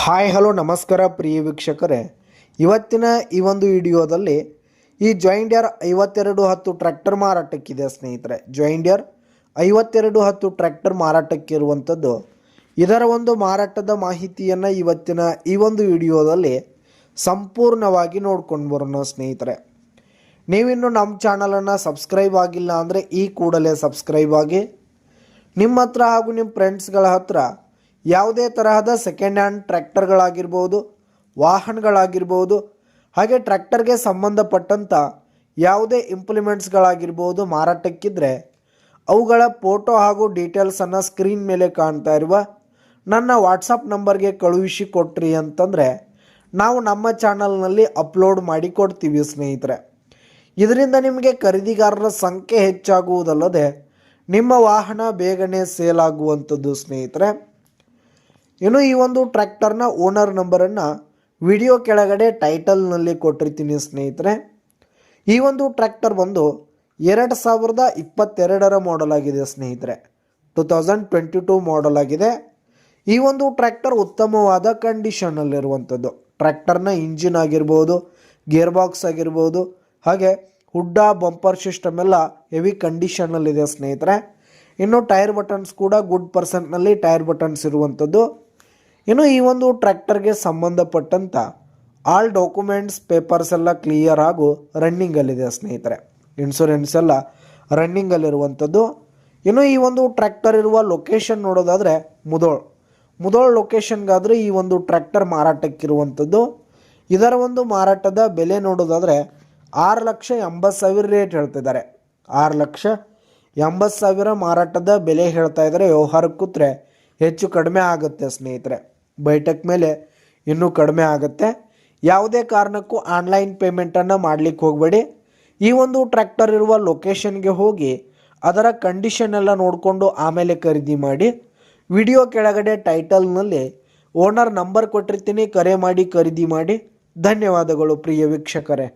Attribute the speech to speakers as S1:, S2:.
S1: Hi hello ನಮಸ್ಕಾರ ಪ್ರಿಯ ವೀಕ್ಷಕರೇ, ಇವತ್ತಿನ ಈ ಒಂದು ವಿಡಿಯೋದಲ್ಲಿ ಈ ಜಾಯಿಂಡಿಯರ್ 5210 ಟ್ರ್ಯಾಕ್ಟರ್ ಮಾರಾಟಕ್ಕಿದೆ ಸ್ನೇಹಿತರೆ. ಜಾಯಿಂಡಿಯರ್ 5210 ಟ್ರ್ಯಾಕ್ಟರ್ ಮಾರಾಟಕ್ಕಿರುವಂಥದ್ದು. ಇದರ ಒಂದು ಮಾರಾಟದ ಮಾಹಿತಿಯನ್ನು ಇವತ್ತಿನ ಈ ಒಂದು ವಿಡಿಯೋದಲ್ಲಿ ಸಂಪೂರ್ಣವಾಗಿ ನೋಡ್ಕೊಂಡು ಬರೋಣ ಸ್ನೇಹಿತರೆ. ನೀವಿನ್ನು ನಮ್ಮ ಚಾನಲನ್ನು ಸಬ್ಸ್ಕ್ರೈಬ್ ಆಗಿಲ್ಲ ಅಂದರೆ ಈ ಕೂಡಲೇ ಸಬ್ಸ್ಕ್ರೈಬ್ ಆಗಿ. ನಿಮ್ಮ ಹತ್ರ ಹಾಗೂ ನಿಮ್ಮ ಫ್ರೆಂಡ್ಸ್ಗಳ ಹತ್ರ ಯಾವುದೇ ತರಹದ ಸೆಕೆಂಡ್ ಹ್ಯಾಂಡ್ ಟ್ರ್ಯಾಕ್ಟರ್ಗಳಾಗಿರ್ಬೋದು, ವಾಹನಗಳಾಗಿರ್ಬೋದು, ಹಾಗೆ ಟ್ರ್ಯಾಕ್ಟರ್ಗೆ ಸಂಬಂಧಪಟ್ಟಂಥ ಯಾವುದೇ ಇಂಪ್ಲಿಮೆಂಟ್ಸ್ಗಳಾಗಿರ್ಬೋದು ಮಾರಾಟಕ್ಕಿದ್ರೆ ಅವುಗಳ ಫೋಟೋ ಹಾಗೂ ಡೀಟೇಲ್ಸನ್ನು ಸ್ಕ್ರೀನ್ ಮೇಲೆ ಕಾಣ್ತಾ ಇರುವ ನನ್ನ ವಾಟ್ಸಪ್ ನಂಬರ್ಗೆ ಕಳುಹಿಸಿ ಕೊಟ್ರಿ ಅಂತಂದರೆ ನಾವು ನಮ್ಮ ಚಾನಲ್ನಲ್ಲಿ ಅಪ್ಲೋಡ್ ಮಾಡಿ ಕೊಡ್ತೀವಿ ಸ್ನೇಹಿತರೆ. ಇದರಿಂದ ನಿಮಗೆ ಖರೀದಿಗಾರರ ಸಂಖ್ಯೆ ಹೆಚ್ಚಾಗುವುದಲ್ಲದೆ ನಿಮ್ಮ ವಾಹನ ಬೇಗನೆ ಸೇಲ್ ಆಗುವಂಥದ್ದು ಸ್ನೇಹಿತರೆ. ಇನ್ನು ಈ ಒಂದು ಟ್ರ್ಯಾಕ್ಟರ್ನ ಓನರ್ ನಂಬರನ್ನು ವಿಡಿಯೋ ಕೆಳಗಡೆ ಟೈಟಲ್ನಲ್ಲಿ ಕೊಟ್ಟಿರ್ತೀನಿ ಸ್ನೇಹಿತರೆ. ಈ ಒಂದು ಟ್ರ್ಯಾಕ್ಟರ್ ಬಂದು 2022 ಮಾಡೆಲ್ ಆಗಿದೆ ಸ್ನೇಹಿತರೆ. 2022 ಮಾಡೆಲ್ ಆಗಿದೆ. ಈ ಒಂದು ಟ್ರ್ಯಾಕ್ಟರ್ ಉತ್ತಮವಾದ ಕಂಡೀಷನ್ನಲ್ಲಿರುವಂಥದ್ದು. ಟ್ರ್ಯಾಕ್ಟರ್ನ ಇಂಜಿನ್ ಆಗಿರ್ಬೋದು, ಗೇರ್ ಬಾಕ್ಸ್ ಆಗಿರ್ಬೋದು, ಹಾಗೆ ಹುಡ್ಡ ಬಂಪರ್ ಸಿಸ್ಟಮ್ ಎಲ್ಲ ಹೆವಿ ಕಂಡೀಷನ್ನಲ್ಲಿದೆ ಸ್ನೇಹಿತರೆ. ಇನ್ನು ಟೈರ್ ಬಟನ್ಸ್ ಕೂಡ ಗುಡ್ ಪರ್ಸೆಂಟ್ನಲ್ಲಿ ಟೈರ್ ಬಟನ್ಸ್ ಇರುವಂಥದ್ದು. ಇನ್ನು ಈ ಒಂದು ಟ್ರ್ಯಾಕ್ಟರ್ಗೆ ಸಂಬಂಧಪಟ್ಟಂಥ ಆಲ್ ಡಾಕ್ಯುಮೆಂಟ್ಸ್ ಪೇಪರ್ಸ್ ಎಲ್ಲ ಕ್ಲಿಯರ್ ಹಾಗೂ ರನ್ನಿಂಗಲ್ಲಿದೆ ಸ್ನೇಹಿತರೆ. ಇನ್ಶೂರೆನ್ಸ್ ಎಲ್ಲ ರನ್ನಿಂಗಲ್ಲಿರುವಂಥದ್ದು. ಇನ್ನು ಈ ಒಂದು ಟ್ರ್ಯಾಕ್ಟರ್ ಇರುವ ಲೊಕೇಶನ್ ನೋಡೋದಾದರೆ ಮುದೋಳ್ ಲೊಕೇಶನ್ಗಾದರೆ ಈ ಒಂದು ಟ್ರ್ಯಾಕ್ಟರ್ ಮಾರಾಟಕ್ಕಿರುವಂಥದ್ದು. ಇದರ ಒಂದು ಮಾರಾಟದ ಬೆಲೆ ನೋಡೋದಾದರೆ 6,80,000 ರೇಟ್ ಹೇಳ್ತಿದ್ದಾರೆ. 6,80,000 ಮಾರಾಟದ ಬೆಲೆ ಹೇಳ್ತಾ ಇದ್ದಾರೆ. ವ್ಯವಹಾರಕ್ಕೆ ಕೂತ್ರೆ ಹೆಚ್ಚು ಕಡಿಮೆ ಆಗುತ್ತೆ ಸ್ನೇಹಿತರೆ. ಬೈಟಕ್ ಮೇಲೆ ಇನ್ನೂ ಕಡಿಮೆ ಆಗುತ್ತೆ. ಯಾವುದೇ ಕಾರಣಕ್ಕೂ ಆನ್ಲೈನ್ ಪೇಮೆಂಟನ್ನು ಮಾಡಲಿಕ್ಕೆ ಹೋಗಬೇಡಿ. ಈ ಒಂದು ಟ್ರ್ಯಾಕ್ಟರ್ ಇರುವ ಲೊಕೇಶನ್ಗೆ ಹೋಗಿ ಅದರ ಕಂಡೀಷನ್ ಎಲ್ಲ ನೋಡಿಕೊಂಡು ಆಮೇಲೆ ಖರೀದಿ ಮಾಡಿ. ವಿಡಿಯೋ ಕೆಳಗಡೆ ಟೈಟಲ್ನಲ್ಲಿ ಓನರ್ ನಂಬರ್ ಕೊಟ್ಟಿರ್ತೀನಿ, ಕರೆ ಮಾಡಿ ಖರೀದಿ ಮಾಡಿ. ಧನ್ಯವಾದಗಳು ಪ್ರಿಯ ವೀಕ್ಷಕರೇ.